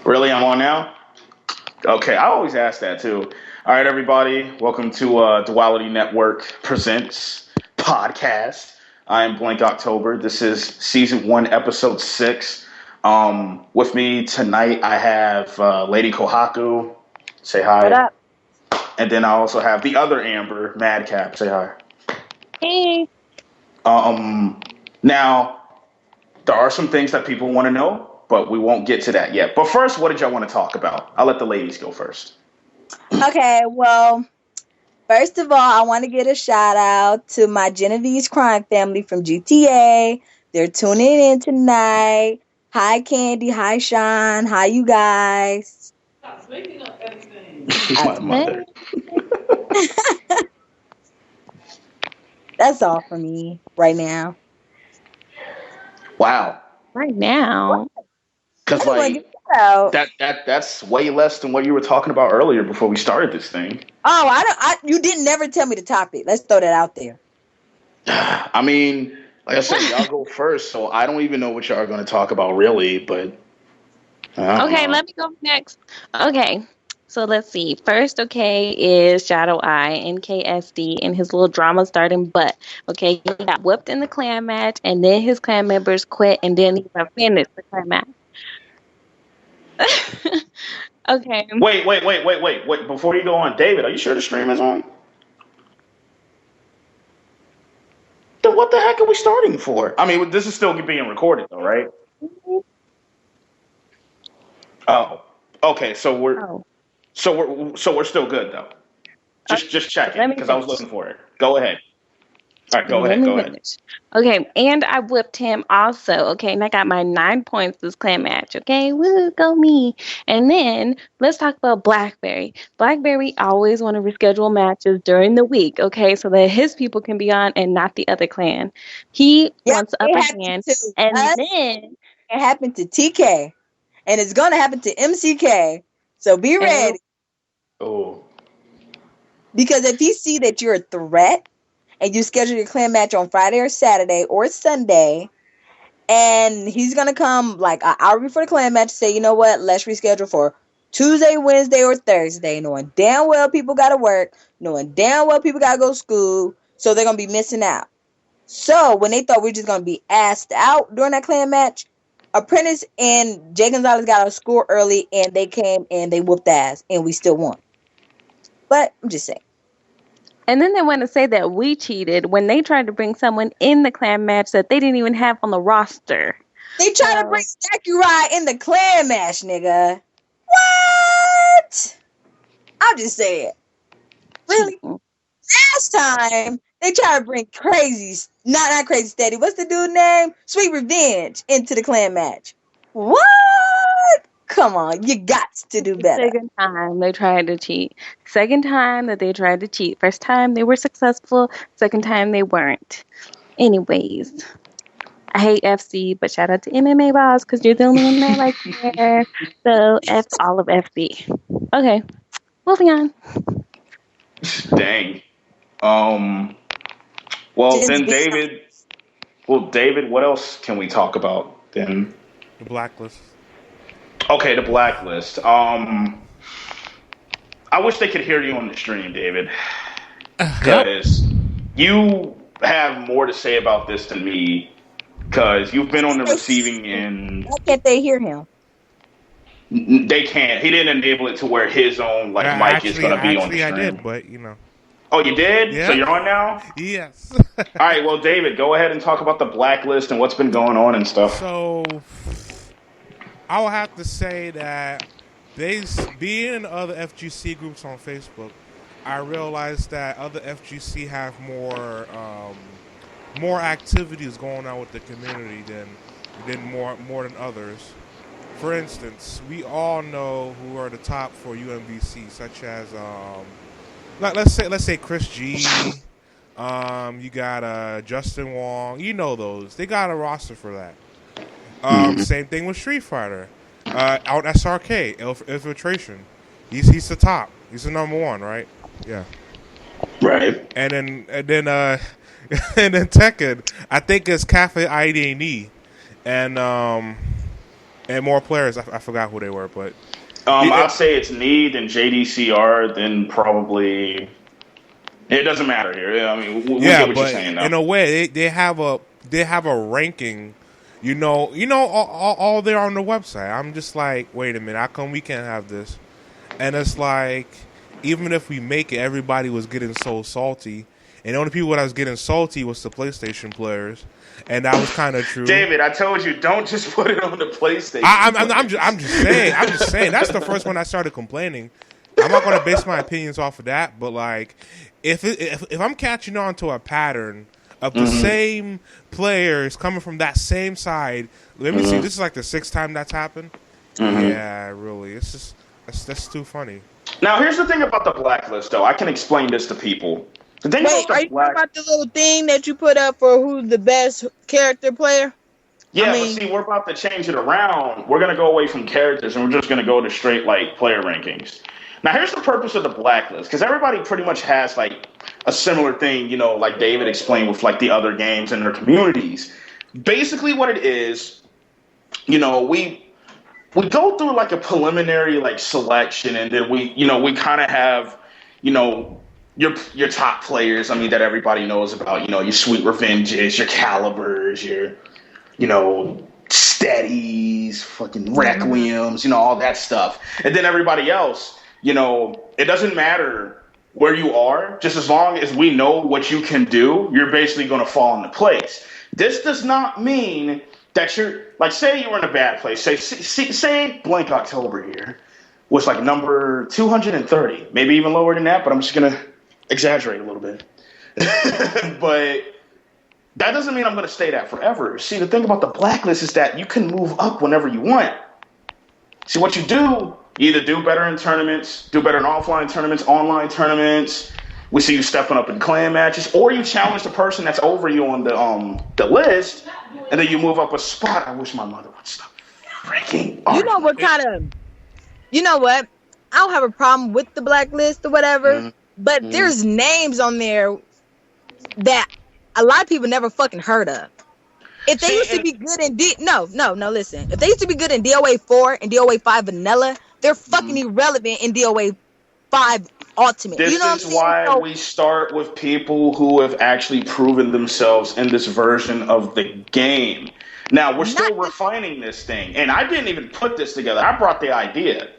Really, I'm on now? Okay, I always ask that too. All right, everybody, welcome to Duality Network Presents Podcast. I am Blank October. This is season one, episode six. With me tonight, I have Lady Kohaku. Say What hi. up? And then I also have the other Amber, Madcap. Say hi. Hey. Now, there are some things that people want to know, but we won't get to that yet. But first, what did y'all want to talk about? I'll let the ladies go first. Okay, well, first of all, I want to get a shout out to my Genovese crime family from GTA. They're tuning in tonight. Hi, Candy. Hi, Sean. Hi, you guys. Stop making up everything. My mother. That's all for me right now. Wow. Right now. Because like that's way less than what you were talking about earlier before we started this thing. Oh, you didn't never tell me the topic. Let's throw that out there. I mean, like I said, y'all go first, so I don't even know what y'all are going to talk about really, but Okay, let me go next. Okay, so let's see. First, okay, is Shadow Eye and KSD and his little drama starting butt. Okay, he got whipped in the clan match, and then his clan members quit, and then he finished the clan match. Okay. Wait. Before you go on, David, are you sure the stream is on? Then what the heck are we starting for? I mean, this is still being recorded, though, right? Oh, okay. So we're still good, though. Just checking because I was looking for it. Go ahead. All right, go ahead. Okay, and I whipped him also. Okay, and I got my 9 points this clan match. Okay, woo, go me. And then let's talk about Blackberry. Blackberry always want to reschedule matches during the week. Okay, so that his people can be on and not the other clan. He wants the upper hand, and then it happened to TK, and it's gonna happen to MCK. So be ready. Oh. Because if he see that you're a threat, and you schedule your clan match on Friday or Saturday or Sunday, and he's going to come like an hour before the clan match, say, you know what, let's reschedule for Tuesday, Wednesday, or Thursday, knowing damn well people got to work, knowing damn well people got to go to school, so they're going to be missing out. So when they thought we were just going to be asked out during that clan match, Apprentice and Jay Gonzalez got out of school early, and they came and they whooped ass, and we still won. But I'm just saying. And then they want to say that we cheated when they tried to bring someone in the clan match that they didn't even have on the roster. They tried to bring Sakurai in the clan match, nigga. What? I'm just saying. Really? Last time, they tried to bring not Crazy Steady. What's the dude's name? Sweet Revenge into the clan match. What? Come on, you got to do better. Second time they tried to cheat. Second time that they tried to cheat. First time they were successful. Second time they weren't. Anyways, I hate FC, but shout out to MMA Boss because you're the only one that I like there. So F all of FB. Okay, moving on. Dang. Well, then David. Well, David, what else can we talk about then? The Blacklist. Okay, the Blacklist. I wish they could hear you on the stream, David, because you have more to say about this than me. Because you've been on the receiving end. Why can't they hear him? They can't. He didn't enable it to where his own mic is going to be on the stream. I did, but you know. Oh, you did? Yeah. So you're on now? Yes. All right. Well, David, go ahead and talk about the Blacklist and what's been going on and stuff. So, I will have to say that being in other FGC groups on Facebook, I realized that other FGC have more activities going on with the community than more than others. For instance, we all know who are the top for UMBC, such as let's say Chris G. You got Justin Wong. You know those. They got a roster for that. Same thing with Street Fighter. Out SRK, Infiltration. He's the top. He's the number one, right? Yeah. Right. And then and then Tekken, I think it's Cafe IDE. And and more players. I forgot who they were, but I'd say it's Need and JDCR, then probably. It doesn't matter here. Yeah, I mean, we yeah, get what you're but saying now. in a way, they have a ranking. All there on the website. I'm just like, wait a minute, how come we can't have this? And it's like, even if we make it, everybody was getting so salty, and the only people that was getting salty was the PlayStation players, and that was kind of true. David, I told you, don't just put it on the PlayStation. I'm just saying. That's the first one I started complaining. I'm not going to base my opinions off of that, but like, if I'm catching on to a pattern of the same players coming from that same side, let me see. This is like the 6th time that's happened. Yeah, really. It's just that's too funny. Now, here's the thing about the blacklist, though. I can explain this to people. The thing Wait, are you talking about the little thing that you put up for who's the best character player? Yeah, but see, we're about to change it around. We're going to go away from characters, and we're just going to go to straight, like, player rankings. Now, here's the purpose of the blacklist, because everybody pretty much has, like, a similar thing, like David explained with, like, the other games in their communities. Basically what it is, we go through, like, a preliminary, like, selection, and then we kind of have, your top players, that everybody knows about, your Sweet Revenges, your Calibers, your, Steadies, fucking Requiems, all that stuff. And then everybody else, it doesn't matter where you are, just as long as we know what you can do, you're basically going to fall into place. This does not mean that you're, like, say you were in a bad place. Say Blank October here was like number 230, maybe even lower than that, but I'm just going to exaggerate a little bit. But that doesn't mean I'm going to stay that forever. See, the thing about the blacklist is that you can move up whenever you want. See, what you do, you either do better in tournaments, do better in offline tournaments, online tournaments. We see you stepping up in clan matches, or you challenge the person that's over you on the list, and then you move up a spot. I wish my mother would stop freaking arguing. You know what? I don't have a problem with the blacklist or whatever, but there's names on there that a lot of people never fucking heard of. If they used to be good in listen. If they used to be good in DOA 4 and DOA 5 vanilla, they're fucking irrelevant in DOA 5 ultimate. This is why we start with people who have actually proven themselves in this version of the game. Now, we're still refining this thing, and I didn't even put this together. I brought the idea.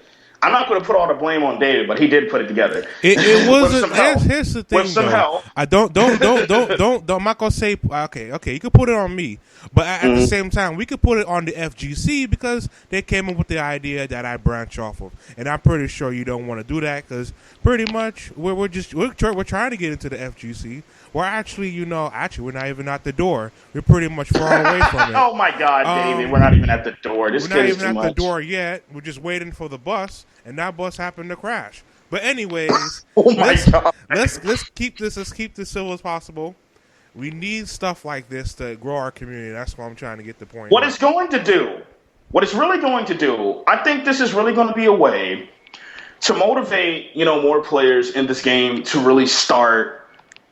I'm not going to put all the blame on David, but he did put it together. It wasn't. Here's the thing, with some help. I don't. I'm not gonna say. Okay. You can put it on me, but at the same time, we could put it on the FGC because they came up with the idea that I branch off of, and I'm pretty sure you don't want to do that because pretty much we're trying to get into the FGC. We're actually, we're not even at the door. We're pretty much far away from it. Oh my God, David, we're not even at the door. We're not even at the door yet. We're just waiting for the bus, and that bus happened to crash. But anyways, let's keep this civil as possible. We need stuff like this to grow our community. That's what I'm trying to get the point. What it's really going to do, I think this is really going to be a way to motivate, more players in this game to really start,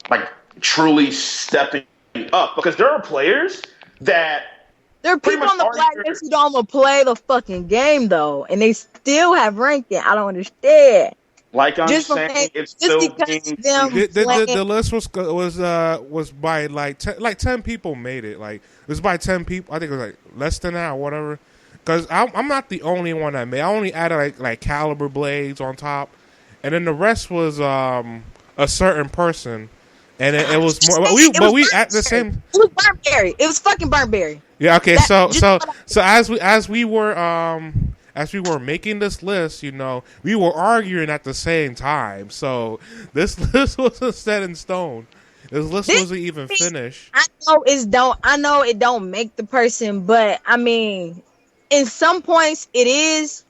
like, truly stepping up, because there are players that there are people on the blacklist who don't want to play the fucking game though, and they still have ranking. I don't understand. Like I'm saying, it's still the list was by like 10 people made it. Like it was by 10 people. I think it was like less than that or whatever. Because I'm not the only one that made. I only added like caliber blades on top, and then the rest was a certain person. And it was more, we at the same. It was Burntberry. It was fucking Burntberry. Yeah. Okay. So as we were making this list, we were arguing at the same time. So this list wasn't set in stone. This list wasn't even finished. I know it don't make the person, but I mean, in some points it is.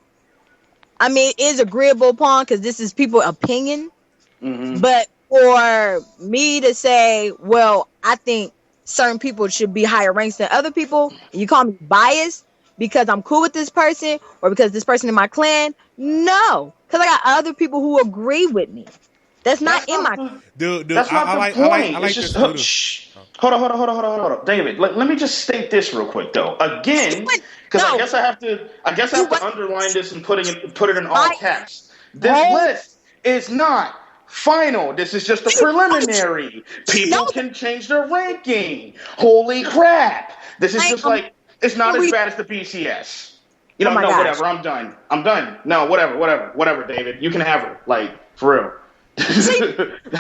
I mean, it is agreeable upon because this is people's opinion, but. For me to say, well, I think certain people should be higher ranks than other people, and you call me biased because I'm cool with this person or because this person in my clan? No, because I got other people who agree with me. That's not That's in not my. the. Dude, That's not the I point. It's like just this dude. shh. Hold on, David. Let me just state this real quick though. Again, because No, I guess I you have to went underline this and put it in all my caps. This whole. list is not final. This is just a preliminary. We know People that. can change their ranking. Holy crap! This is just like it's not as We. bad as the BCS. Oh my No, gosh. whatever. I'm done. I'm done. No, whatever, David. You can have her. Like, for real. See,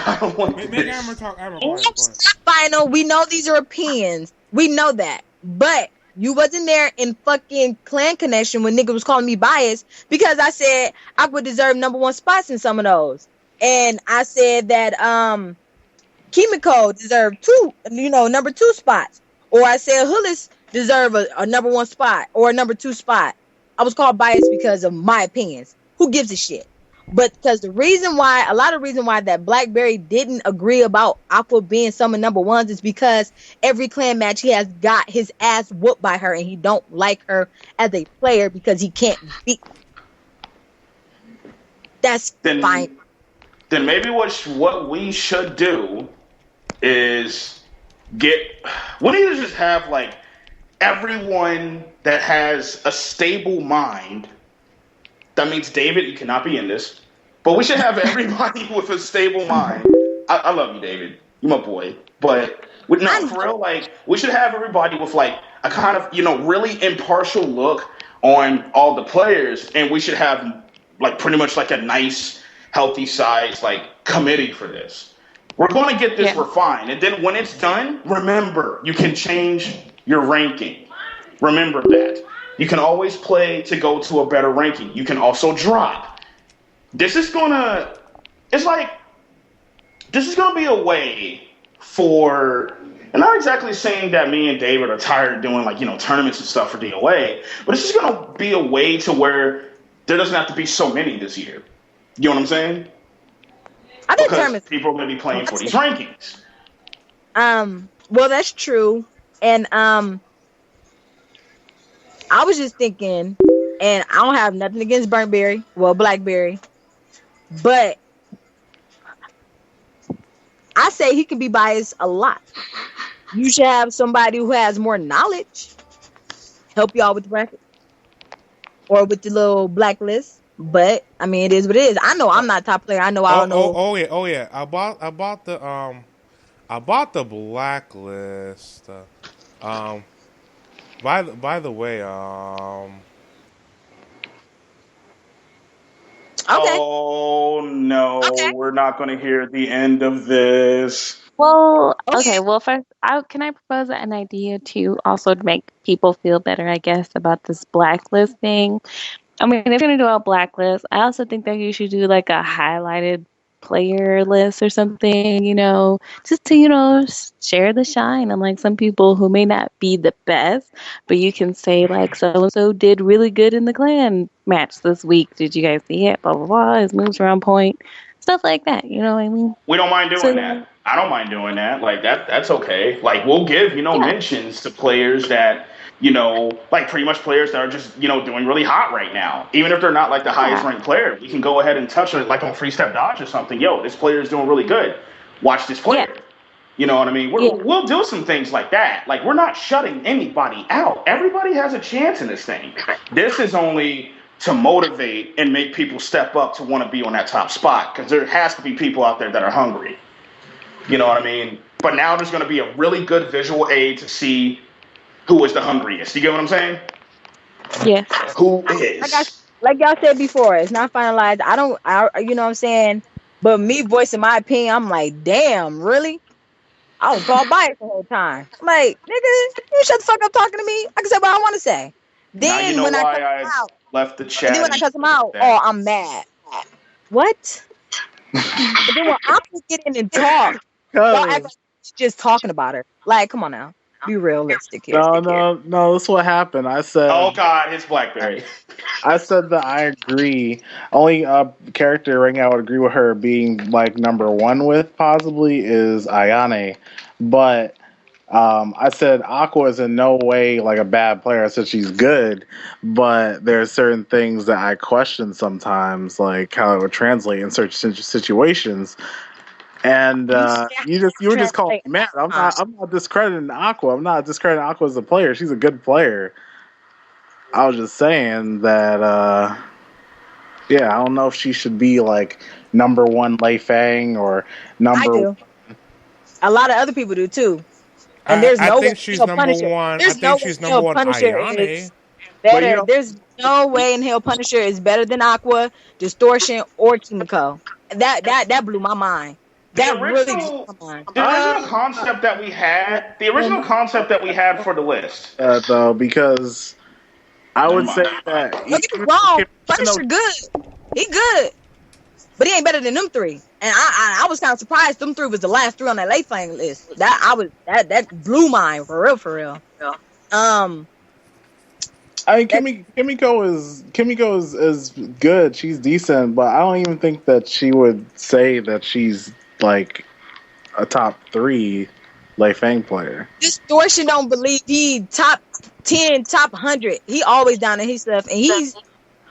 I don't want Make Amber this. talk. Amber, go ahead. Go ahead. it's not final. We know these are opinions. We know that. But you wasn't there in fucking Clan Connection when nigga was calling me biased because I said I would deserve #1 spots in some of those. And I said that Kimiko deserved #2 spots. Or I said Hullis deserve a #1 spot or a #2 spot. I was called biased because of my opinions. Who gives a shit? But because a lot of reason why that Blackberry didn't agree about Aqua being some of #1s is because every clan match he has got his ass whooped by her and he don't like her as a player because he can't beat. That's fine. Then maybe what we should do is we need to just have like everyone that has a stable mind. That means David, you cannot be in this. But we should have everybody with a stable mind. I love you, David. You're my boy. But for real, like we should have everybody with like a kind of really impartial look on all the players, and we should have like pretty much like a nice, healthy size like committee for this. We're going to get this refined, and then when it's done, remember you can change your ranking. Remember that. You can always play to go to a better ranking. You can also drop. This is gonna be a way for, and not exactly saying that me and David are tired of doing like, tournaments and stuff for DOA, but it's just gonna be a way to where there doesn't have to be so many this year. You know what I'm saying? Because people are gonna be playing for these rankings. Well, that's true. And I was just thinking, and I don't have nothing against Blackberry, but I say he can be biased a lot. You should have somebody who has more knowledge help y'all with the bracket or with the little blacklist. But I mean, it is what it is. I know I'm not top player. I know I don't know. Oh yeah. I bought the blacklist. By the way, Okay. Oh no, we're not going to hear the end of this. Well, okay. Well, first, can I propose an idea to also make people feel better, I guess, about this blacklist thing? I mean, if you're gonna do a blacklist, I also think that you should do like a highlighted player list or something, just to, share the shine on like some people who may not be the best, but you can say like so and so did really good in the clan match this week. Did you guys see it? Blah blah blah. His moves are on point. Stuff like that. You know what I mean? We don't mind doing that. I don't mind doing that. Like that's okay. Like we'll give, mentions to players that, like pretty much players that are just, doing really hot right now. Even if they're not like the highest ranked player, we can go ahead and touch it like on Free Step Dodge or something. Yo, this player is doing really good. Watch this player. Yeah. You know what I mean? We'll do some things like that. Like we're not shutting anybody out. Everybody has a chance in this thing. This is only to motivate and make people step up to want to be on that top spot because there has to be people out there that are hungry. You know what I mean? But now there's going to be a really good visual aid to see who is the hungriest. You get what I'm saying? Yes. Who is? Like y'all said before, it's not finalized. You know what I'm saying? But me voicing my opinion, I'm like, damn, really? I was called biased the whole time. I'm like, nigga, you shut the fuck up talking to me. I can say what I want to say. Then now you know when why I I left the chat. And then when I cuss him out, I'm mad. What? But then when I'm getting and talk, y'all act like just talking about her. Like, come on now. Be realistic here. No, that's what happened. I said, oh God, it's Blackberry. I said that I agree. Only character right now I would agree with her being like #1 with possibly is Ayane, but I said Aqua is in no way like a bad player. I said she's good, but there are certain things that I question sometimes, like how it would translate in certain situations. And you were just calling me mad. I'm not discrediting Aqua. I'm not discrediting Aqua as a player. She's a good player. I was just saying that yeah, I don't know if she should be like number one Lei Fang or number. I do. A lot of other people do too. And there's I no think way she's Hell number Punisher. one. There's I no think way she's number Hell one. Punisher Ayane. is better. There's no way in Hell Punisher is better than Aqua, Distortion, or Kimiko. That blew my mind. That really blew my mind. The original concept that we had for the list. Though, because I would say that Don't get me wrong, Punisher good. He good. But he ain't better than them three. And I was kind of surprised them three was the last three on that Lei Fang list. That blew mine for real. I mean, Kimiko is good. She's decent, but I don't even think that she would say that she's like a top 3 Lei Fang player. Distortion don't believe he top 10, top 100. He always down in his stuff, and he's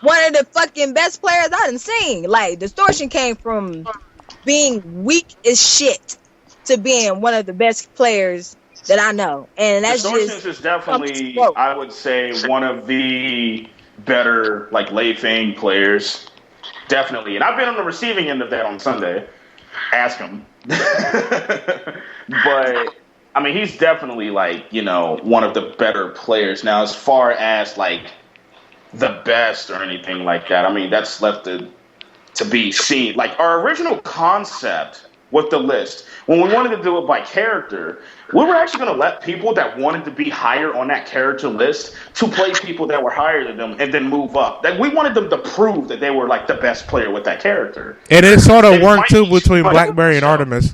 one of the fucking best players I done seen. Like, Distortion came from being weak as shit to being one of the best players that I know. And that's Distortions is definitely, I would say, one of the better, like, Lei Fang players. Definitely. And I've been on the receiving end of that on Sunday. Ask him. But, I mean, he's definitely, like, you know, one of the better players. Now, as far as, like, the best or anything like that, I mean, that's left to be seen. Like, our original concept with the list, when we wanted to do it by character, we were actually going to let people that wanted to be higher on that character list to play people that were higher than them and then move up. Like, we wanted them to prove that they were, like, the best player with that character. And it sort of worked, too, between Blackberry and Artemis.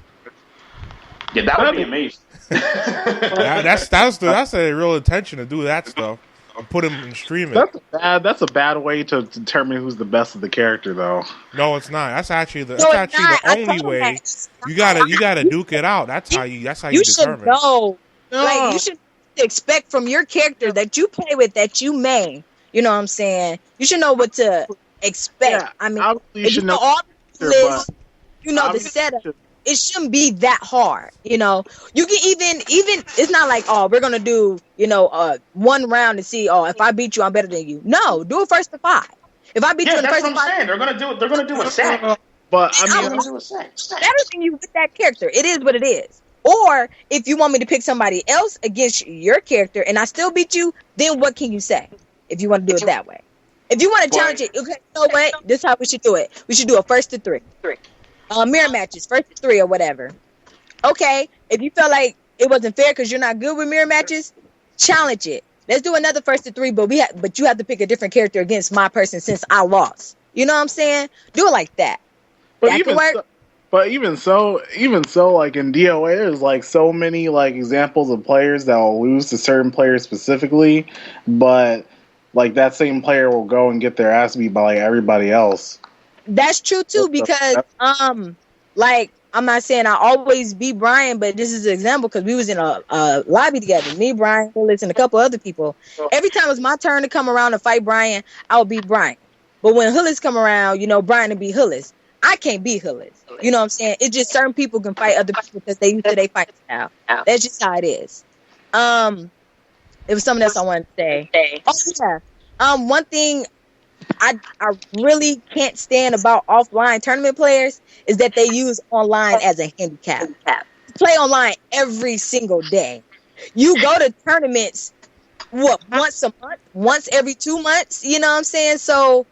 Yeah, that would be amazing. That's a real intention to do that stuff. Put him in streaming. That's a bad way to determine who's the best of the character, though. No, it's not. That's actually the only way. You gotta duke it out. That's how you determine. Should know. Like, you should expect from your character that you play with, that you may. You know what I'm saying? You should know what to expect. Yeah, I mean, you should know all the lists, you know the setup. It shouldn't be that hard, you know. You can even it's not like, oh, we're gonna do, you know, one round to see, oh, if I beat you, I'm better than you. No, do it first to 5. If I beat you in the first to 5, saying. They're gonna do a set. But I mean, everything you with that character, it is what it is. Or if you want me to pick somebody else against your character and I still beat you, then what can you say? If you want to do it that way, if you want to challenge it, okay, you know what? This is how we should do it. We should do a first to 3. Mirror matches, first to 3 or whatever. Okay, if you felt like it wasn't fair because you're not good with mirror matches, challenge it. Let's do another first to 3, but you have to pick a different character against my person since I lost. You know what I'm saying? Do it like that. That can work. But even so, like in DOA, there's like so many like examples of players that will lose to certain players specifically, but like that same player will go and get their ass beat by like everybody else. That's true too, because like, I'm not saying I always beat Brian, but this is an example because we was in a lobby together. Me, Brian, Hillis, and a couple other people. Every time it was my turn to come around and fight Brian, I would beat Brian. But when Hillis come around, you know, Brian would beat Hillis. I can't beat Hillis. You know what I'm saying? It's just certain people can fight other people because they used to their fight style. That's just how it is. It was something else I wanted to say. Oh yeah. One thing I really can't stand about offline tournament players is that they use online as a handicap. Play online every single day. You go to tournaments, once a month, once every 2 months, you know what I'm saying? So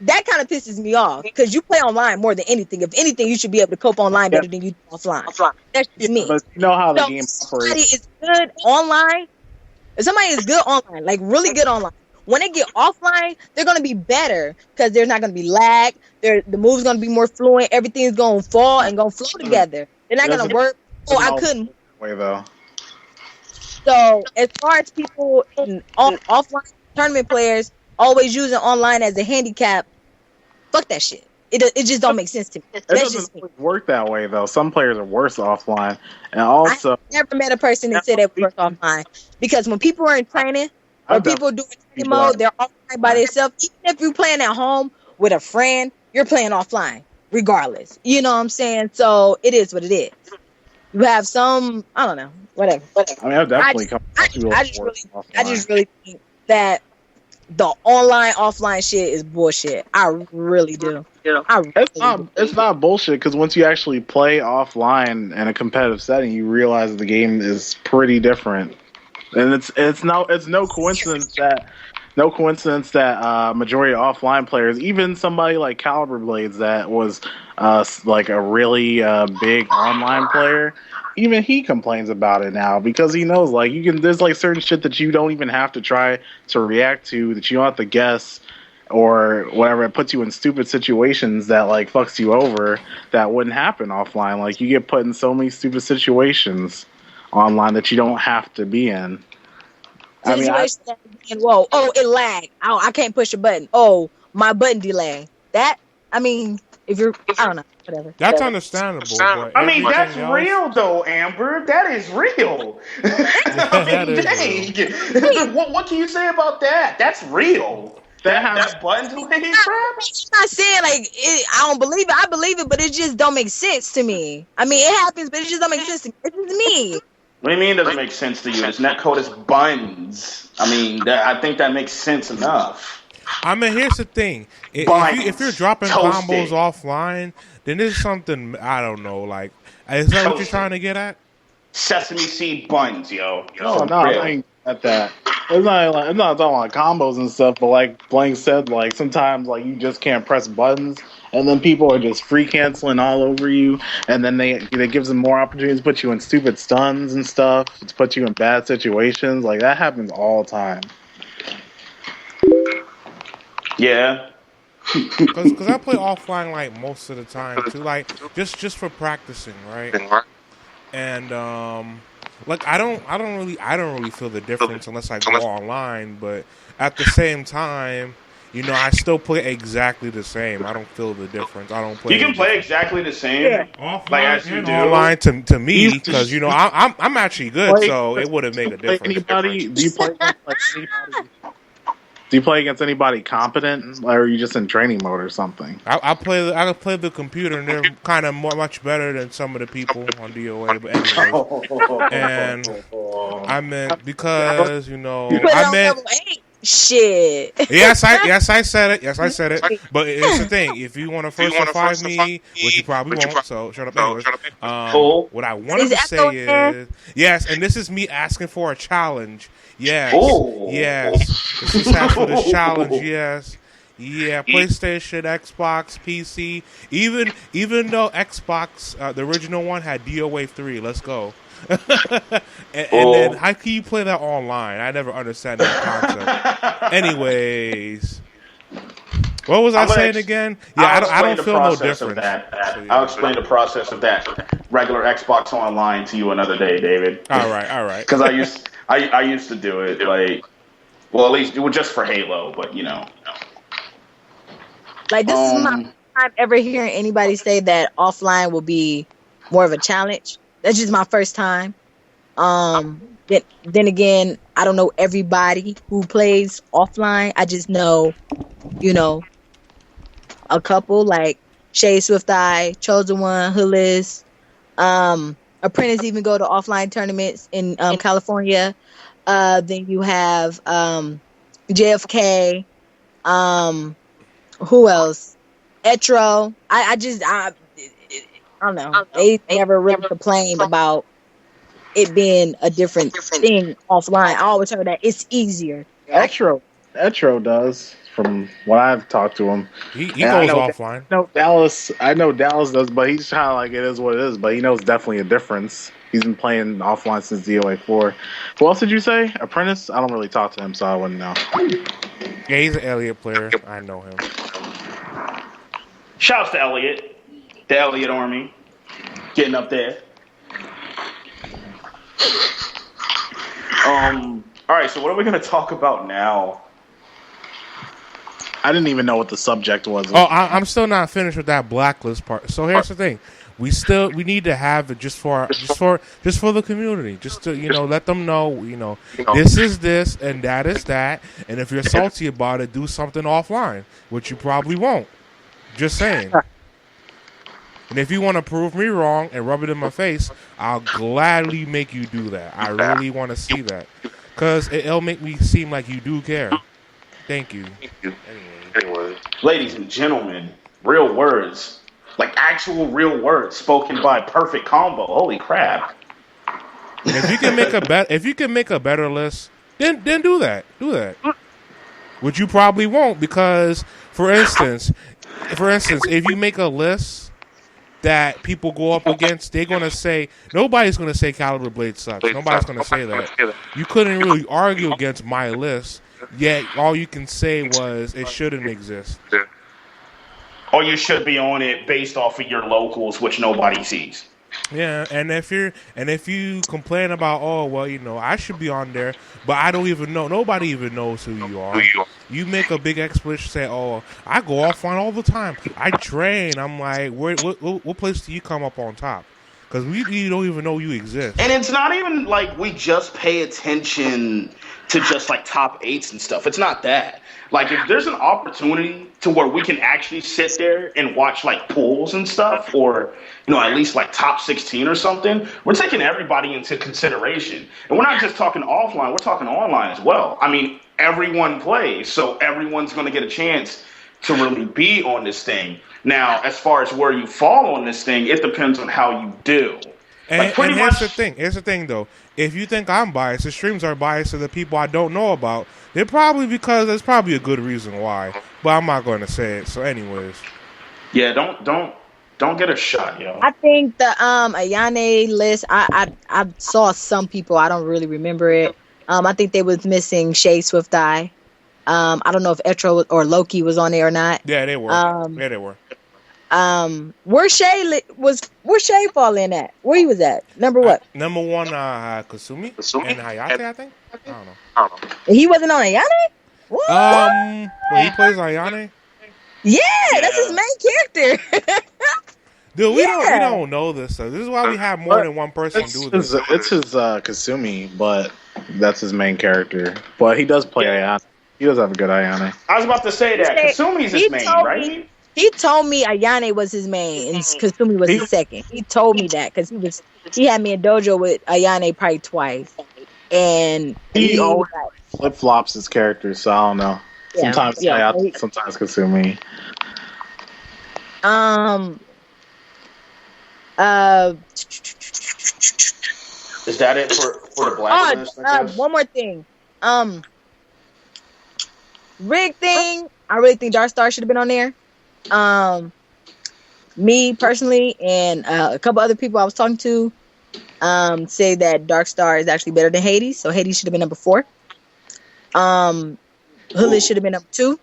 that kind of pisses me off because you play online more than anything. If anything, you should be able to cope online better than you do offline. That's just me. But you know how the game operates. Somebody is good online. If somebody is good online, like really good online, when they get offline, they're going to be better because there's not going to be lag. The move's going to be more fluent. Everything's going to fall and going to flow together. They're not going to work. Oh, I couldn't. Way though. So as far as people offline tournament players always using online as a handicap, fuck that shit. It just don't make sense to me. It That's doesn't just me. always work that way though. Some players are worse offline, and also I never met a person that said they work offline, because when people are in training or I've people doing training people mode, that- they're offline by themselves. Even if you're playing at home with a friend, you're playing offline regardless. You know what I'm saying? So it is what it is. You have some, I don't know, whatever. I mean, I've definitely come I across people I that just work really, I just offline. really think that the online offline shit is bullshit. I really do. I really do. It's not bullshit because once you actually play offline in a competitive setting, you realize that the game is pretty different, and it's no coincidence that majority of offline players, even somebody like Caliber Blades that was like a really big online player, even he complains about it now because he knows like there's like certain shit that you don't even have to try to react to, that you don't have to guess or whatever. It puts you in stupid situations that like fucks you over that wouldn't happen offline. Like you get put in so many stupid situations online that you don't have to be in. I mean, Situation that being, whoa, oh, it lagged. Oh, I can't push a button. Oh, my button delay. That, I mean, if you're, I don't know, whatever. That's understandable, but I mean, that's everything else, real though, Amber. That is real. I that mean, is real. dang. What can you say about that? That's real. That button delay crap. I'm not saying like I don't believe it. I believe it, but it just don't make sense to me. I mean, it happens, but it just don't make sense to me. It's just me. What do you mean it doesn't make sense to you? This netcode is buns. I mean, I think that makes sense enough. I mean, here's the thing: if you're dropping combos offline, then there's something I don't know. Like, is that what you're trying to get at? Sesame seed buns, yo. no, I ain't at that. It's not talking like combos and stuff, but like Blank said, like sometimes like you just can't press buttons, and then people are just free canceling all over you, and then it gives them more opportunities to put you in stupid stuns and stuff, to put you in bad situations. Like that happens all the time. Yeah. Because I play offline like most of the time too, like just for practicing, right? And like I don't really feel the difference unless I go online. But at the same time, you know, I still play exactly the same. I don't feel the difference. I don't play. You can play exactly the same, offline like as you and do. online to me, because you know I'm actually good, so it wouldn't make a difference. Do you play against anybody competent, or are you just in training mode or something? I play the computer, and they're kind of much better than some of the people on DOA. But anyway, and I meant because you know I meant. Shit. Yes, I said it. Yes, I said it. But it's the thing. If you want to first fight me, which you probably won't, so shut up anyways. What I wanted to say is, yes, and this is me asking for a challenge. Yes, yes. This is half for this challenge. Yes. Yeah, PlayStation, Xbox, PC. Even though Xbox, the original one, had DOA 3. Let's go. and then how can you play that online? I never understand that concept. Anyways, what was I saying again? Yeah, I don't feel no difference. I'll explain the process of that regular Xbox Online to you another day, David. All right. Because I used to do it like, well, at least it was just for Halo, but you know. Like this is my first time ever hearing anybody say that offline will be more of a challenge. That's just my first time. Then again, I don't know everybody who plays offline. I just know, you know, a couple like Shay Swift Eye, Chosen One, Hillis, Apprentice even go to offline tournaments in California. Then you have JFK. Who else? Etro. I don't know. They never really complained about it being a different thing offline. I always heard that it's easier. Etro does, from what I've talked to him. He goes offline. I know Dallas does, but he's kind of like it is what it is. But he knows definitely a difference. He's been playing offline since DOA 4. Who else did you say? Apprentice? I don't really talk to him, so I wouldn't know. Yeah, he's an Elliott player. I know him. Shouts to Elliott, the Elliott Army, getting up there. All right, so what are we going to talk about now? I didn't even know what the subject was. Oh, I'm still not finished with that blacklist part. So here's the thing: we need to have it just for the community, just to let them know this is this and that is that, and if you're salty about it, do something offline, which you probably won't. Just saying. And if you want to prove me wrong and rub it in my face, I'll gladly make you do that. I really want to see that. Because it'll make me seem like you do care. Thank you. Anyway. Ladies and gentlemen, real words. Like actual real words spoken by Perfect Combo. Holy crap. If you can make a better list, then do that. Do that. Which you probably won't, because for instance, if you make a list that people go up against, they're gonna say nobody's gonna say Caliber Blade sucks. Nobody's gonna say that. You couldn't really argue against my list, yet all you can say was it shouldn't exist. Or you should be on it based off of your locals, which nobody sees. Yeah, and if you complain about, I should be on there, but I don't even know, nobody even knows who you are. You make a big explanation, say, I go offline all the time. I train. I'm like, what place do you come up on top? Because we don't even know you exist. And it's not even like we just pay attention to just like top 8s and stuff. It's not that. Like if there's an opportunity to where we can actually sit there and watch like pools and stuff, or at least like top 16 or something, we're taking everybody into consideration. And we're not just talking offline, we're talking online as well. I mean, everyone plays, so everyone's going to get a chance to really be on this thing. Now, as far as where you fall on this thing, it depends on how you do. And here's the thing, though. If you think I'm biased, the streams are biased to the people I don't know about. They're probably because there's probably a good reason why, but I'm not going to say it. So, anyways, yeah, don't get a shot, yo. I think the Ayane list. I saw some people. I don't really remember it. I think they was missing Shay Swift Eye. I don't know if Etro or Loki was on there or not. Yeah, they were. They were. Where Shay fall in at? Where he was at? Number what? Number 1, Kasumi and Hayate, I think. I don't know. He wasn't on Ayane? What? Well, he plays Ayane. Yeah, that's his main character. Dude, we don't know this. So this is why we have more than one person do this. It's his Kasumi, but that's his main character. But he does play Ayane. He does have a good Ayane. I was about to say that. Kasumi's his main, right? He told me Ayane was his main and Kasumi was his second. He told me that because he had me in dojo with Ayane probably twice. And he always flip-flops his characters, so I don't know. Sometimes Ayane, sometimes Kasumi. Is that it for the blacklist? One more thing. Rig thing. I really think Dark Star should have been on there. Me personally and a couple other people I was talking to say that Dark Star is actually better than Hades, so Hades should have been number 4. Hood should have been number 2.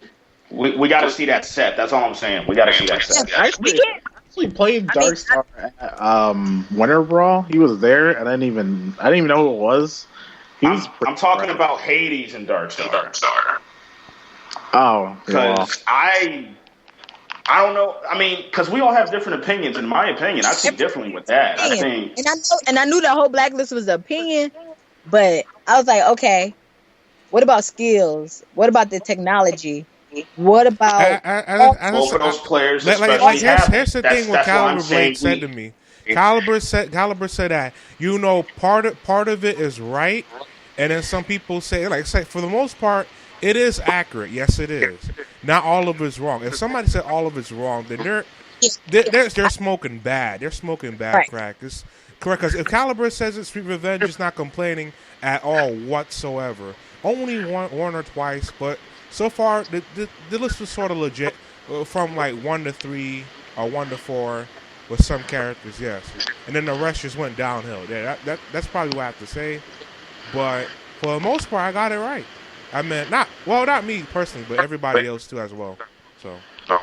We got to see that set. That's all I'm saying. We got to see that set. I actually played Dark Star at Winter Brawl. He was there, and I didn't even know who it was. I'm talking about Hades and Dark Star. Oh, because I don't know. I mean, because we all have different opinions. In my opinion, I see differently with that. I think, and I knew that whole blacklist was an opinion, but I was like, okay, what about skills? What about the technology? What about both of those players? Here's the thing. What Caliber Blade said to me. Caliber said that part of it is right, and then some people say for the most part. It is accurate. Yes, it is. Not all of it's wrong. If somebody said all of it's wrong, then they're smoking bad. They're smoking bad crack. It's correct. Because if Caliber says it's Sweet Revenge, is not complaining at all whatsoever. Only one or twice, but so far the list was sort of legit from like 1 to 3 or 1 to 4 with some characters, yes. And then the rest just went downhill. Yeah, that's probably what I have to say. But for the most part, I got it right. I mean, not me personally, but everybody else too as well. So I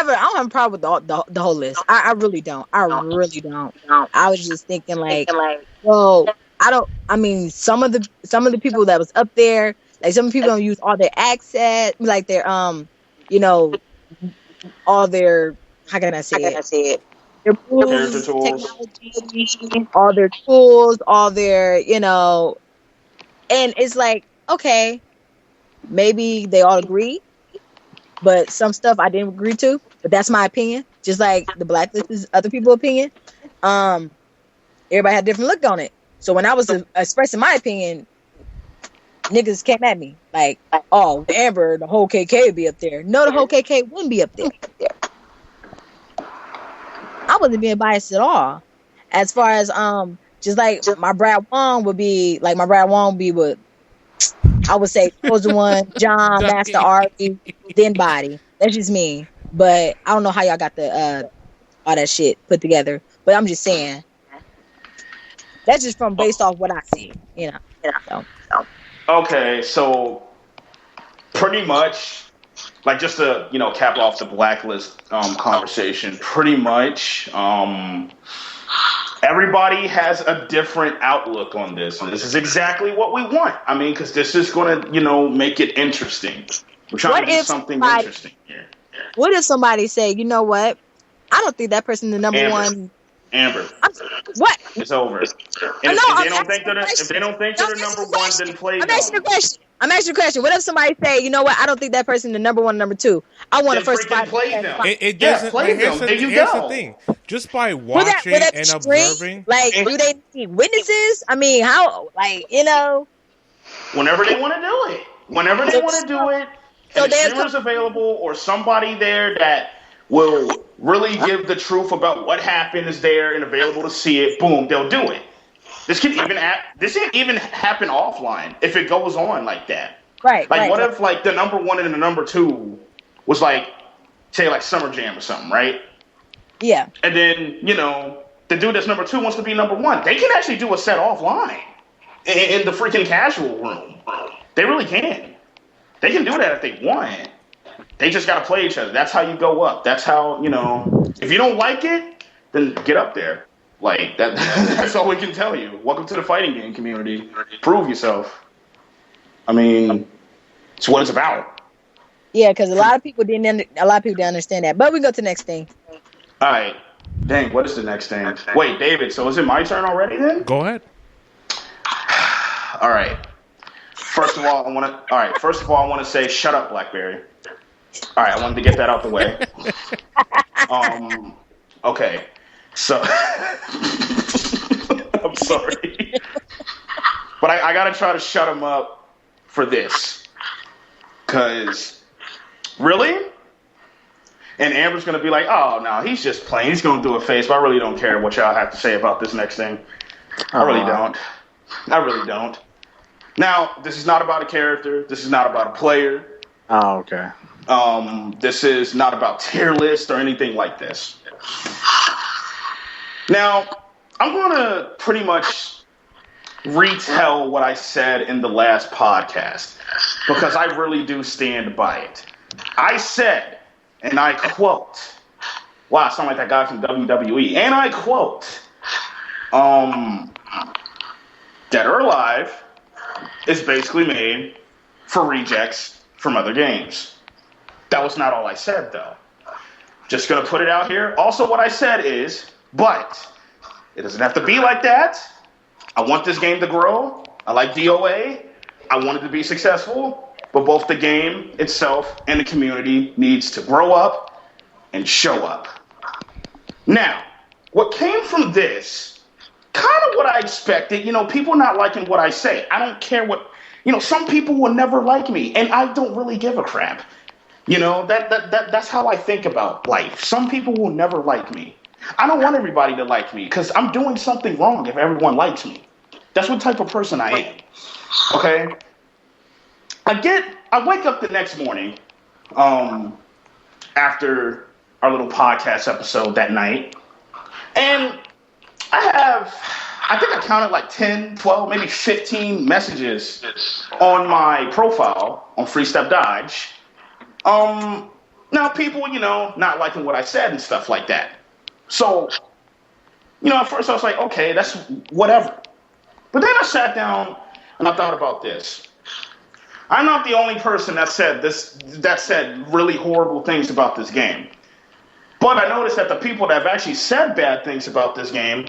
don't have a problem with the whole list. I really don't. I really don't. I was just thinking well, I mean, some of the people that was up there, like some people don't use all their access, like their you know, all their, how can I say it? Their Character moves, tools. technology, all their tools, all their, and it's like, okay, maybe they all agree, but some stuff I didn't agree to. But that's my opinion. Just like the blacklist is other people's opinion. Everybody had a different look on it. So when I was expressing my opinion, niggas came at me like, "Oh, Amber, the whole KK would be up there." No, the whole KK wouldn't be up there. I wasn't being biased at all. As far as just like my Brad Wong would be with, I would say Chosen One, John, Master Ari, then Body. That's just me. But I don't know how y'all got the all that shit put together. But I'm just saying that's just from based off what I see, So. Okay, so pretty much, like, just to cap off the blacklist conversation. Pretty much, everybody has a different outlook on this, and this is exactly what we want. I mean, because this is going to make it interesting. We're trying to do something interesting here. What if somebody say, you know what? I don't think that person's the number one. Amber. What? It's over. And if they don't think they're the number one, then play them. I'm asking a question. What if somebody say, you know what? I don't think that person the number one, number two. I want to first play them. It doesn't. Play them. There you here's go. the thing. Just by watching and observing, like, do they need witnesses? I mean, how? Like, whenever they want to do it. Whenever they want to do it, and the streamer's available or somebody there that will really give the truth about what happened is there and available to see it, boom, they'll do it. This can even happen offline if it goes on like that. Right. Like, what if, like, the number one and the number two was, like, say, like, Summer Jam or something, right? Yeah. And then, the dude that's number two wants to be number one. They can actually do a set offline in the freaking casual room. They really can. They can do that if they want. They just got to play each other. That's how you go up. That's how, if you don't like it, then get up there. Like, that's all we can tell you. Welcome to the fighting game community. Prove yourself. I mean, it's what it's about. Yeah, because a lot of people didn't understand that. But we go to the next thing. All right. Dang, what is the next thing? Wait, David, so is it my turn already then? Go ahead. All right. First of all, I want to say, shut up, BlackBerry. All right, I wanted to get that out the way. Okay. So, I'm sorry. But I got to try to shut him up for this. Because, really? And Amber's going to be like, oh, no, he's just playing. He's going to do a face, but I really don't care what y'all have to say about this next thing. I really don't. Now, this is not about a character. This is not about a player. Oh, okay. This is not about tier list or anything like this. Now, I'm going to pretty much retell what I said in the last podcast because I really do stand by it. I said, and I quote, wow, I sound like that guy from WWE, and I quote, Dead or Alive is basically made for rejects from other games. That was not all I said, though. Just going to put it out here. Also, what I said is, but it doesn't have to be like that. I want this game to grow. I like DOA. I want it to be successful. But both the game itself and the community needs to grow up and show up. Now, what came from this, kind of what I expected, people not liking what I say. I don't care what, some people will never like me, and I don't really give a crap. That's how I think about life. Some people will never like me. I don't want everybody to like me because I'm doing something wrong if everyone likes me. That's what type of person I am. Okay? I wake up the next morning after our little podcast episode that night, and I think I counted like 10, 12, maybe 15 messages on my profile on Free Step Dodge. Now people, not liking what I said and stuff like that. So, at first I was like, okay, that's whatever. But then I sat down and I thought about this. I'm not the only person that said really horrible things about this game. But I noticed that the people that have actually said bad things about this game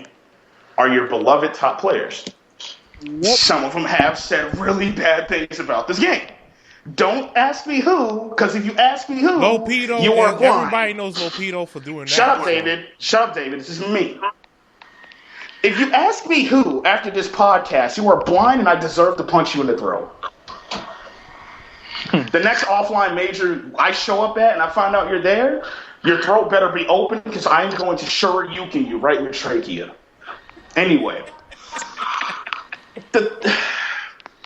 are your beloved top players. Yep. Some of them have said really bad things about this game. Don't ask me who, because if you ask me who, Lopedo, you are blind. Everybody knows Lopedo for doing that. Shut up, David. Shut up, David. This is me. If you ask me who after this podcast, you are blind and I deserve to punch you in the throat. The next offline major I show up at and I find out you're there, your throat better be open because I am going to shuriken you right in your trachea. Anyway.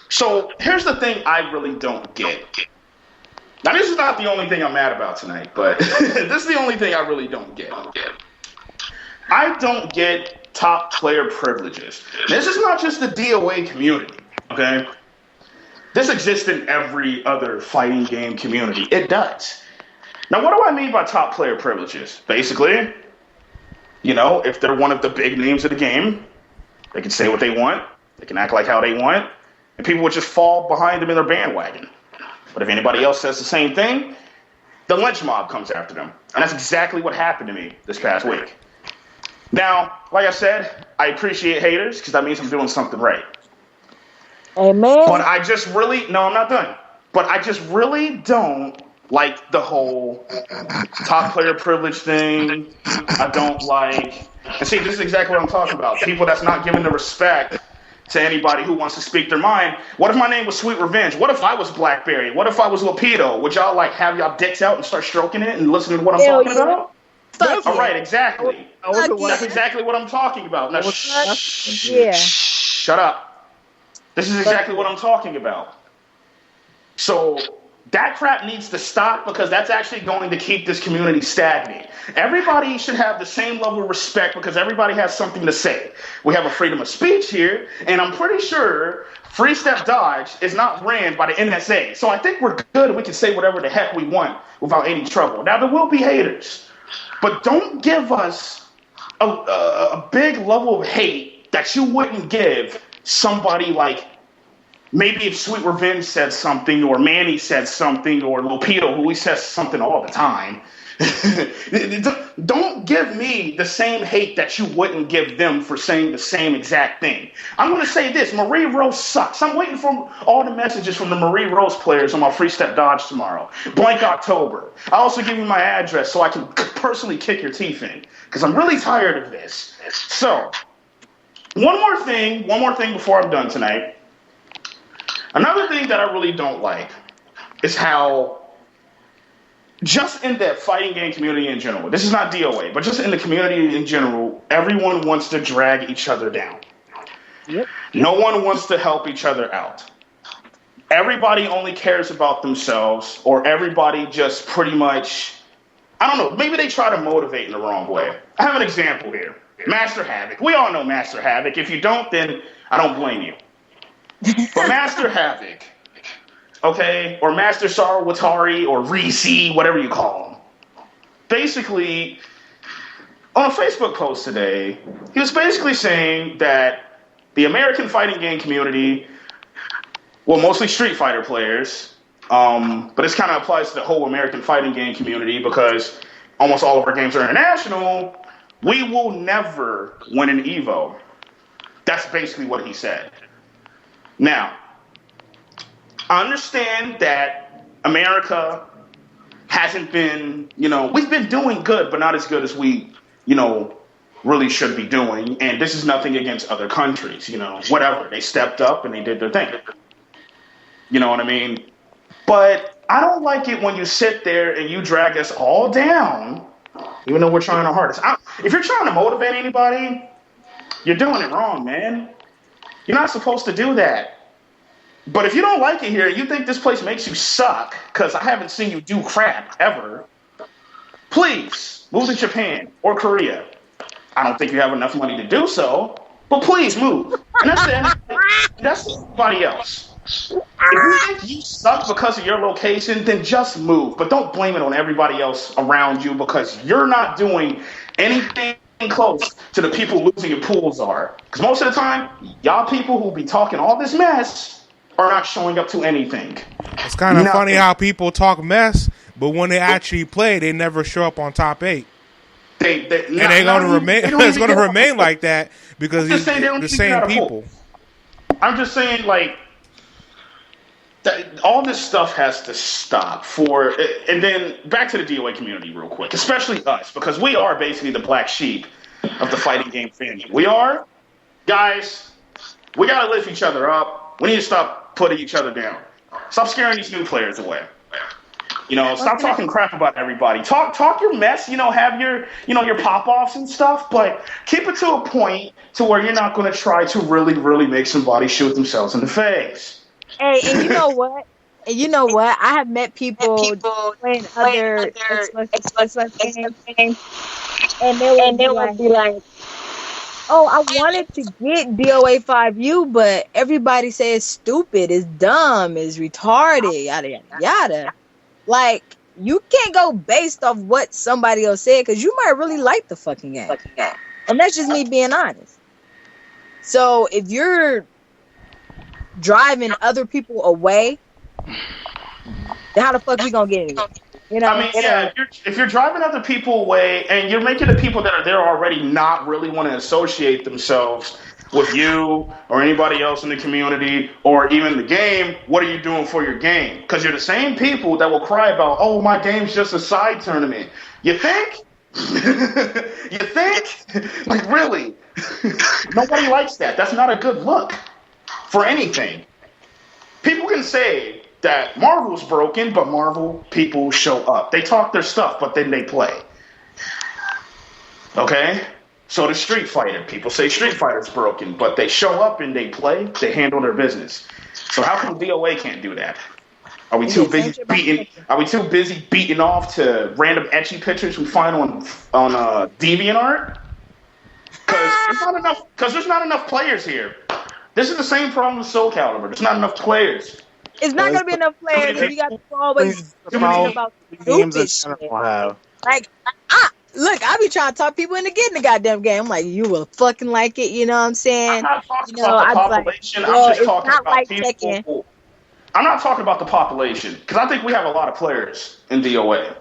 So here's the thing I really don't get. Now, this is not the only thing I'm mad about tonight, but this is the only thing I really don't get. I don't get top player privileges. This is not just the DOA community, okay? This exists in every other fighting game community. It does. Now, what do I mean by top player privileges? Basically, if they're one of the big names of the game, they can say what they want, they can act like how they want, and people would just fall behind them in their bandwagon. But if anybody else says the same thing, the lynch mob comes after them. And that's exactly what happened to me this past week. Now, like I said, I appreciate haters because that means I'm doing something right. Amen. But I'm not done. But I just really don't like the whole top player privilege thing. I don't like, and see, this is exactly what I'm talking about. People that's not giving the respect to anybody who wants to speak their mind. What if my name was Sweet Revenge? What if I was Blackberry? What if I was Lopedo? Would y'all have y'all dicks out and start stroking it and listening to what I'm talking about? All right, exactly. That's exactly what I'm talking about. Now, shut up. This is exactly what I'm talking about. So that crap needs to stop because that's actually going to keep this community stagnant. Everybody should have the same level of respect because everybody has something to say. We have a freedom of speech here, and I'm pretty sure Free Step Dodge is not ran by the NSA. So I think we're good. We can say whatever the heck we want without any trouble. Now, there will be haters, but don't give us a big level of hate that you wouldn't give somebody like, maybe if Sweet Revenge said something, or Manny said something, or Lopedo, who he says something all the time. Don't give me the same hate that you wouldn't give them for saying the same exact thing. I'm going to say this. Marie Rose sucks. I'm waiting for all the messages from the Marie Rose players on my Free Step Dodge tomorrow. Blank October. I'll also give you my address so I can personally kick your teeth in because I'm really tired of this. So, one more thing before I'm done tonight. Another thing that I really don't like is how, just in the fighting game community in general, this is not DOA, but just in the community in general, everyone wants to drag each other down. Yep. No one wants to help each other out. Everybody only cares about themselves, or everybody just pretty much, I don't know, maybe they try to motivate in the wrong way. I have an example here. Master Havoc. We all know Master Havoc. If you don't, then I don't blame you. But Master Havoc, okay, or Master Sarwatari, or Reese, whatever you call him, basically, on a Facebook post today, he was basically saying that the American fighting game community, well, mostly Street Fighter players, but this kind of applies to the whole American fighting game community because almost all of our games are international, we will never win an EVO. That's basically what he said. Now, I understand that America hasn't been, we've been doing good, but not as good as we, really should be doing. And this is nothing against other countries, whatever. They stepped up and they did their thing. You know what I mean? But I don't like it when you sit there and you drag us all down, even though we're trying our hardest. If you're trying to motivate anybody, you're doing it wrong, man. You're not supposed to do that. But if you don't like it here, you think this place makes you suck, because I haven't seen you do crap ever, please move to Japan or Korea. I don't think you have enough money to do so, but please move. And that's everybody else. If you think you suck because of your location, then just move. But don't blame it on everybody else around you, because you're not doing anything close to the people losing your pools are. Because most of the time, y'all people who be talking all this mess are not showing up to anything. It's kind of funny how people talk mess, but when they actually play, they never show up on top 8. They're going to remain. It's going to remain like that because the same people. I'm just saying, like, that all this stuff has to stop. And then back to the DOA community real quick, especially us, because we are basically the black sheep of the fighting game family. We are, guys. We got to lift each other up. We need to stop putting each other down. Stop scaring these new players away. Stop talking crap about everybody. Talk your mess. Have your pop-offs and stuff, but keep it to a point to where you're not going to try to really, really make somebody shoot themselves in the face. Hey, and you know what? I have met people playing other Xbox games, and they would be like, "Oh, I wanted to get DOA 5U, but everybody says it's stupid, it's dumb, it's retarded, yada yada yada." Like, you can't go based off what somebody else said, because you might really like the fucking game. And that's just me being honest. So if you're driving other people away, then how the fuck we gonna get it? If you're driving other people away and you're making the people that are there already not really want to associate themselves with you or anybody else in the community or even the game, what are you doing for your game? Because you're the same people that will cry about, oh, my game's just a side tournament. You think? You think? Like, really? Nobody likes that. That's not a good look for anything. People can say that Marvel's broken, but Marvel people show up. They talk their stuff, but then they play. Okay? So the Street Fighter, people say Street Fighter's broken, but they show up and they play, they handle their business. So how come DOA can't do that? Are we too busy beating off to random etchy pictures we find on DeviantArt? Because there's not enough players here. This is the same problem with Soul Calibur. There's not enough players. It's not going to be enough players if you got to always complain about stupid shit. Like, look, I be trying to talk people into getting the goddamn game. I'm like, you will fucking like it, you know what I'm saying? I'm not talking about the population. I'm just talking about people. I'm not talking about the population, because I think we have a lot of players in DOA.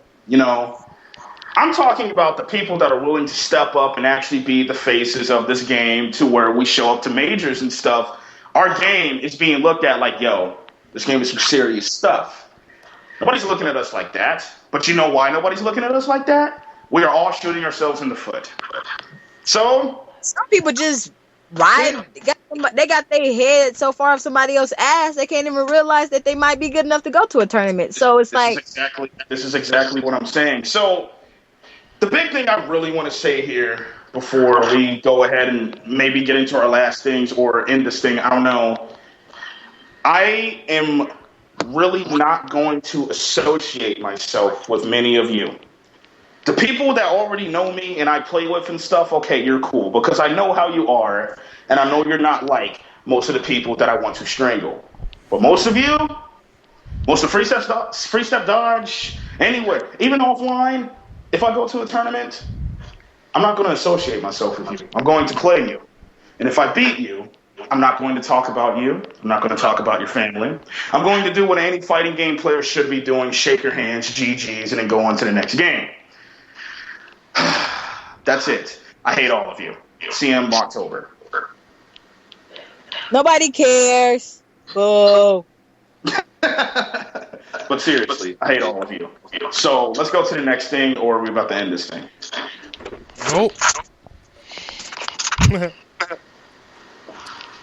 I'm talking about the people that are willing to step up and actually be the faces of this game to where we show up to majors and stuff. Our game is being looked at like, yo, this game is some serious stuff. Nobody's looking at us like that. But you know why nobody's looking at us like that? We are all shooting ourselves in the foot. So some people just ride. They got their head so far off somebody else's ass, they can't even realize that they might be good enough to go to a tournament. So it's this is exactly what I'm saying. So the big thing I really want to say here before we go ahead and maybe get into our last things or end this thing, I don't know. I am really not going to associate myself with many of you. The people that already know me and I play with and stuff, okay, you're cool, because I know how you are, and I know you're not like most of the people that I want to strangle. But most of you, most of Free Step Dodge, anywhere, even offline, if I go to a tournament, I'm not going to associate myself with you. I'm going to play you. And if I beat you, I'm not going to talk about you. I'm not going to talk about your family. I'm going to do what any fighting game player should be doing, shake your hands, GGs, and then go on to the next game. That's it. I hate all of you. CM October. Nobody cares. Boo. But seriously, I hate all of you. So let's go to the next thing, or are we about to end this thing? Nope.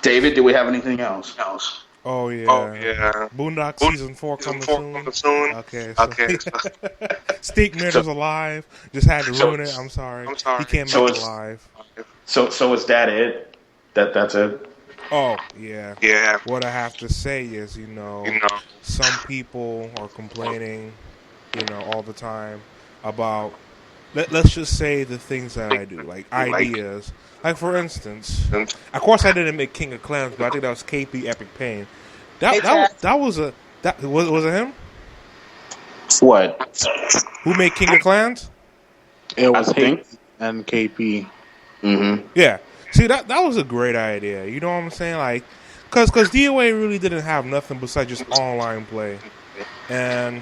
David, do we have anything else? Oh yeah. Boondock season 4 coming soon. Okay. Steak Ninja's alive. Just had to ruin it. I'm sorry. He can't make it alive. So is that it? That's it? Oh yeah. What I have to say is, some people are complaining, all the time about. Let's just say the things that I do, like ideas. Like, for instance, of course I didn't make King of Clans, but I think that was KP Epic Pain. Was it him? What? Who made King of Clans? It was Hank and KP. Mm-hmm. Yeah. See, that was a great idea. You know what I'm saying? Like, Because DOA really didn't have nothing besides just online play. And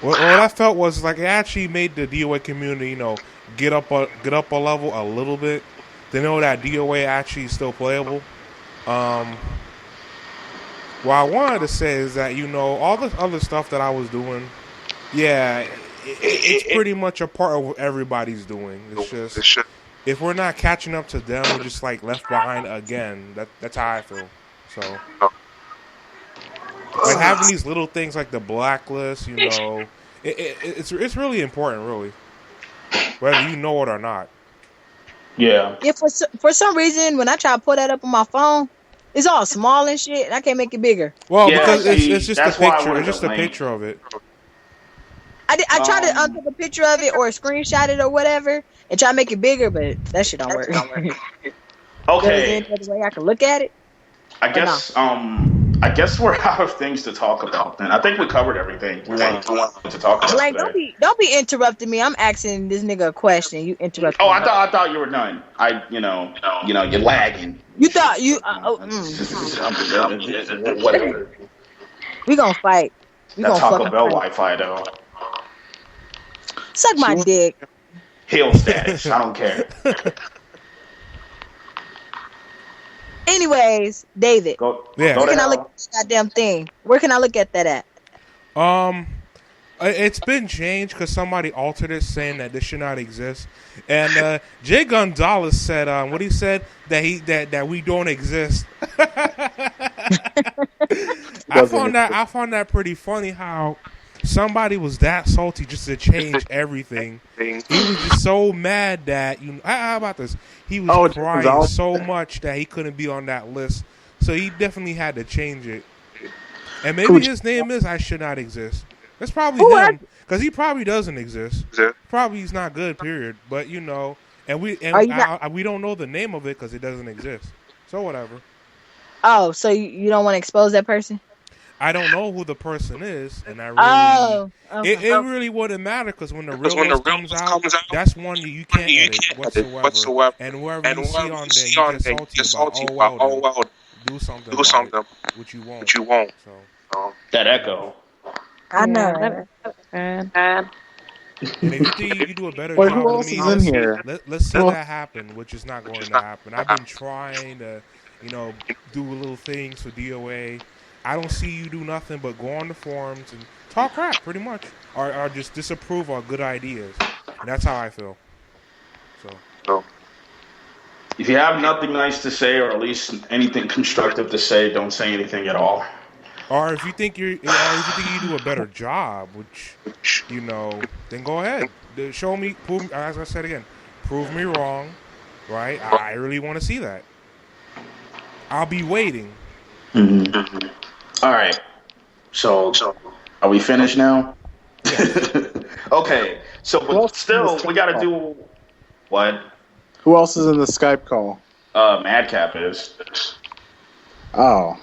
what I felt was like it actually made the DOA community, get up a level a little bit. They know that DOA actually is still playable. What I wanted to say is that, all the other stuff that I was doing, yeah, it's pretty much a part of what everybody's doing. It's just, if we're not catching up to them, we're just like left behind again. That's how I feel. So, like having these little things like the blacklist, it's really important, really, whether you know it or not. Yeah. Yeah. For some reason, when I try to put that up on my phone, it's all small and shit, and I can't make it bigger. Well, Yeah, because see, it's just a that's why I picture. wanted It's just the a link. picture of it. I tried to take a picture of it or screenshot it or whatever and try to make it bigger, but that shit don't work. Okay. There's any other way I can look at it? I guess we're out of things to talk about. Then I think we covered everything we wanted to talk about Like, today. don't be interrupting me. I'm asking this nigga a question. You interrupt. Oh, I thought you were done. You're lagging. You thought you? Whatever. We gonna fight. We That gonna Taco fucking Bell fight. Wi-Fi though. Suck my dick. Hill status. I don't care. Anyways, David. Yeah. Where can I look at that goddamn thing? Where can I look at that at? It's been changed because somebody altered it, saying that this should not exist. And Jay Gonzalez said, what he said that we don't exist. I found that pretty funny how somebody was that salty just to change everything. He was just so mad that how about this? He was crying so much that he couldn't be on that list. So he definitely had to change it. And maybe his name is I Should Not Exist. That's probably him, because he probably doesn't exist. Probably he's not good. Period. But and we don't know the name of it because it doesn't exist. So whatever. Oh, so you don't want to expose that person? I don't know who the person is, and I really it really wouldn't matter because when the real list comes out, that's one that you can't edit whatsoever. And whoever you see on there, you get salty about. Oh well, do something. Which you won't. So That echo. I know. That was bad. and if you think you can do a better Wait, job who than else me, is in here? let's see that happen, which is not going to happen. I've been trying to, do little things for DOA. I don't see you do nothing but go on the forums and talk crap, pretty much, or just disapprove of good ideas, and that's how I feel. So, If you have nothing nice to say, or at least anything constructive to say, don't say anything at all. or if you think you do a better job, which then go ahead. Show me, prove. As I said again, prove me wrong, right? I really want to see that. I'll be waiting. Mm-hmm. All right. So, are we finished now? Okay. So, but still, we got to do what? Who else is in the Skype call? Madcap is. Oh.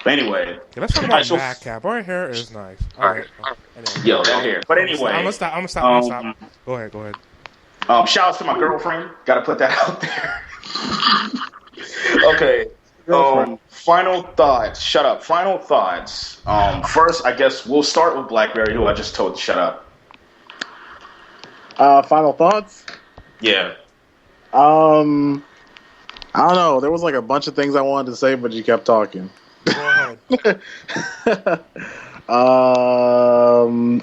Anyway. Yeah, let's talk about Madcap. Our hair is nice. All right. Anyway. Yo, that hair. But anyway. I'm gonna stop. Go ahead. Shout out to my girlfriend. Got to put that out there. Okay. Final thoughts. Shut up. Final thoughts. First, I guess we'll start with BlackBerry, who I just told to shut up. Final thoughts? Yeah. I don't know. There was like a bunch of things I wanted to say, but you kept talking. Go ahead.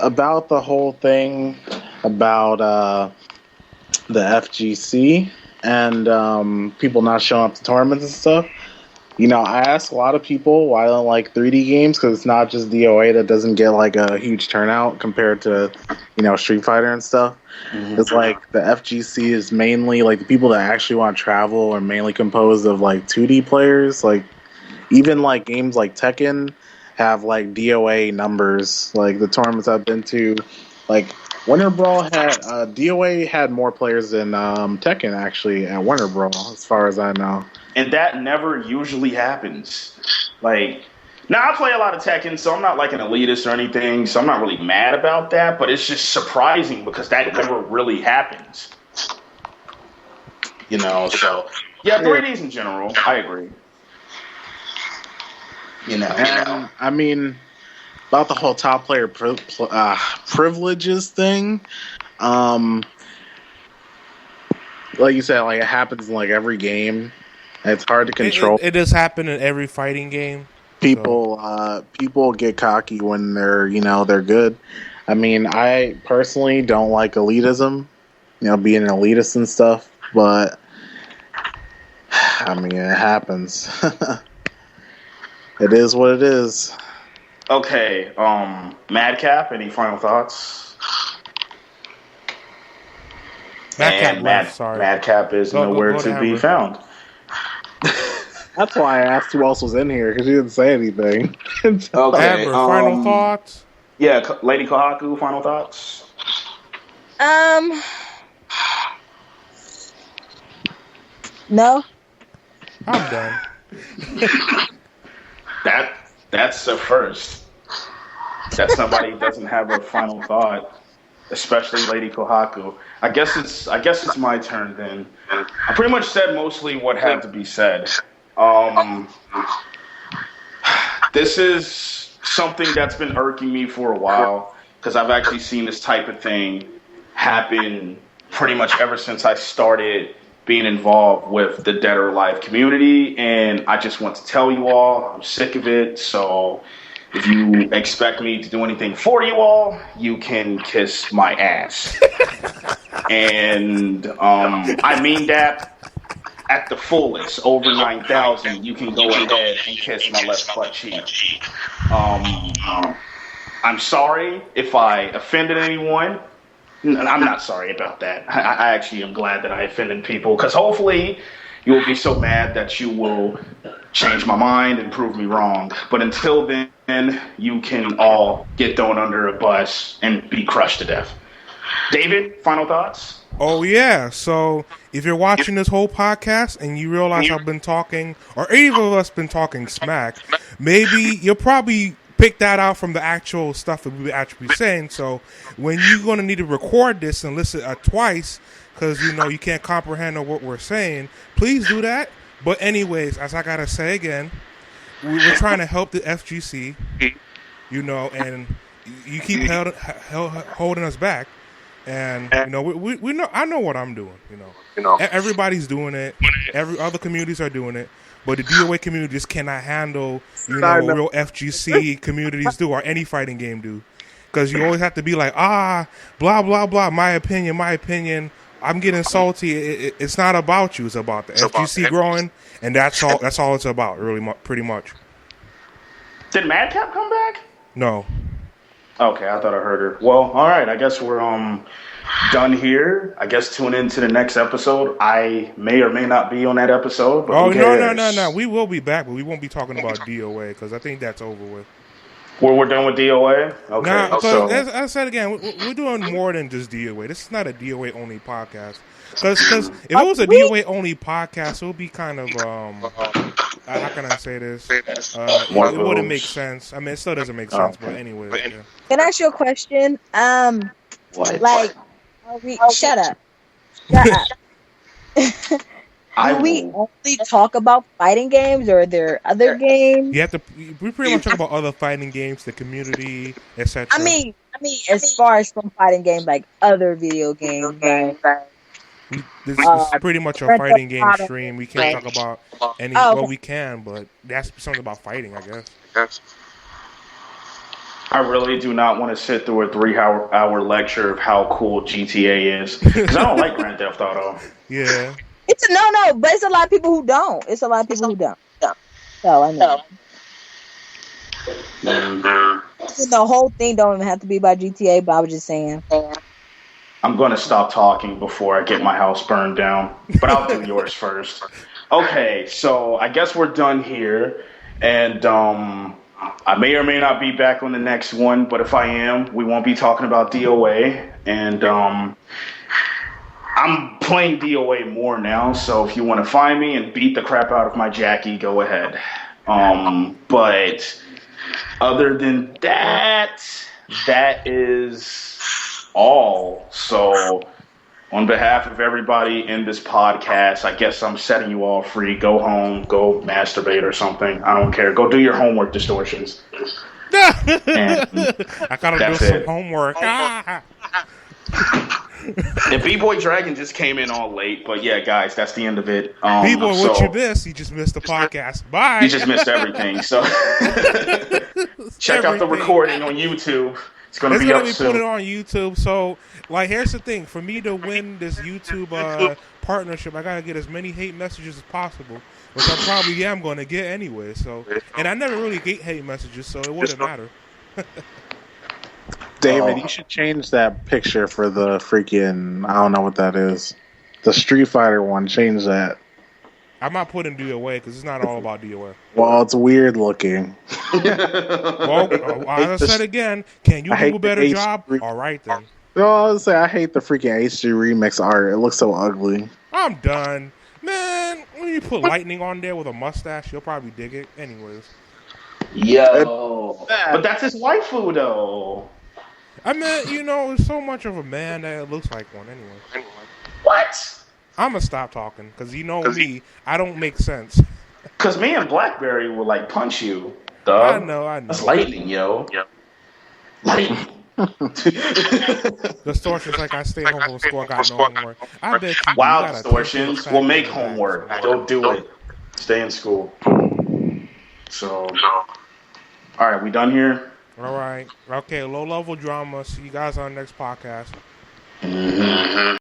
About the whole thing about the FGC and people not showing up to tournaments and stuff. I ask a lot of people why they don't like 3D games because it's not just DOA that doesn't get like a huge turnout compared to, Street Fighter and stuff. Mm-hmm. It's like the FGC is mainly like the people that actually want to travel are mainly composed of like 2D players. Like even like games like Tekken have like DOA numbers. Like the tournaments I've been to, like Winter Brawl had DOA had more players than Tekken actually at Winter Brawl, as far as I know. And that never usually happens. Like, now I play a lot of Tekken, so I'm not like an elitist or anything, so I'm not really mad about that, but it's just surprising because that never really happens. So, yeah, 3Ds in general, I agree. And I mean, about the whole top player privileges thing. Like you said, like it happens in like every game. It's hard to control. It does happen in every fighting game. People get cocky when they're good. I mean, I personally don't like elitism, being an elitist and stuff. But I mean, it happens. It is what it is. Okay, Madcap, any final thoughts? Madcap is nowhere to be found. That's why I asked who else was in here, because you didn't say anything. Okay, Amber, final thoughts? Yeah, Lady Kohaku, final thoughts? No. I'm done. That's the first. That somebody doesn't have a final thought, especially Lady Kohaku. I guess it's my turn then. I pretty much said mostly what had to be said. This is something that's been irking me for a while because I've actually seen this type of thing happen pretty much ever since I started being involved with the Dead or Alive community, and I just want to tell you all I'm sick of it. So if you expect me to do anything for you all, you can kiss my ass. And I mean that at the fullest, over 9,000, you can go ahead and kiss my left butt cheek. I'm sorry if I offended anyone. I'm not sorry about that. I actually am glad that I offended people, because hopefully you will be so mad that you will change my mind and prove me wrong. But until then, you can all get thrown under a bus and be crushed to death. David, final thoughts? Oh, yeah. So if you're watching this whole podcast and you realize I've been talking, or any of us been talking smack, maybe you'll probably pick that out from the actual stuff that we actually be saying. So when you're going to need to record this and listen twice, because, you can't comprehend what we're saying, please do that. But anyways, as I got to say again, we're trying to help the FGC, and you keep holding us back. And, we know, I know what I'm doing, Everybody's doing it. Every other communities are doing it. But the DOA community just cannot handle, what real FGC communities do, or any fighting game do. Because you always have to be like, blah, blah, blah, my opinion. I'm getting salty. It's not about you. It's about the FGC growing, and that's all it's about, really, pretty much. Did Madcap come back? No. Okay, I thought I heard her. Well, all right. I guess we're done here. I guess tune in to the next episode. I may or may not be on that episode. But no. We will be back, but we won't be talking about DOA because I think that's over with. Well, we're done with DOA? Okay. Nah, as I said again, we're doing more than just DOA. This is not a DOA only podcast. Because if it was a DOA only podcast, it would be kind of how can I say this? It wouldn't make sense. I mean, it still doesn't make sense, but anyway. Yeah. Can I ask you a question? What? Like, shut up. Do we only talk about fighting games, or are there other games? You have to. We pretty much talk about other fighting games, the community, etc. I mean, as far as from fighting games, like other video games, this is pretty much a fighting game stream. We can't talk about any. Well, we can, but there has to be something about fighting, I guess. I really do not want to sit through a 3-hour lecture of how cool GTA is, because I don't like Grand Theft Auto. Yeah. It's but it's a lot of people who don't. So I know. The whole thing don't even have to be about GTA, but I was just saying. I'm going to stop talking before I get my house burned down, but I'll do yours first. Okay, so I guess we're done here, and I may or may not be back on the next one, but if I am, we won't be talking about DOA, and I'm playing DOA more now, so if you want to find me and beat the crap out of my Jackie, go ahead. But other than that is all. So On behalf of everybody in this podcast, I guess I'm setting you all free. Go home, go masturbate or something. I don't care. Go do your homework, Distortions. And I gotta do some homework. And B-Boy Dragon just came in all late, but yeah, guys, that's the end of it. B-Boy, what you missed? You just missed the podcast. Bye. You just missed everything. So check out the recording on YouTube. It's gonna be put it on YouTube. So, like, here's the thing: for me to win this YouTube partnership, I gotta get as many hate messages as possible, which I probably am going to get anyway. So, and I never really get hate messages, so it wouldn't matter. David, you should change that picture for the freaking, I don't know what that is. The Street Fighter one, change that. I'm not putting DOA because it's not all about DOA. Well, it's weird looking. Well, as I said again, can you do a better job? All right, then. No, I was say I hate the freaking HD remix art. It looks so ugly. I'm done. Man, when you put Lightning on there with a mustache, you'll probably dig it. Anyways. Yo. But that's his waifu, though. I mean, you know, it's so much of a man that it looks like one anyway. What? I'm going to stop talking, because you know me, I don't make sense. Because me and Blackberry will, like, punch you, dog. I know. That's lightning, yo. Yep. Lightning. Distortions like I stay home from school, I got no homework. I bet you. Wow, Distortions. We'll make homework. Don't do it. Stay in school. So, all right, we done here? All right. Okay, low-level drama. See you guys on the next podcast. Mm-hmm.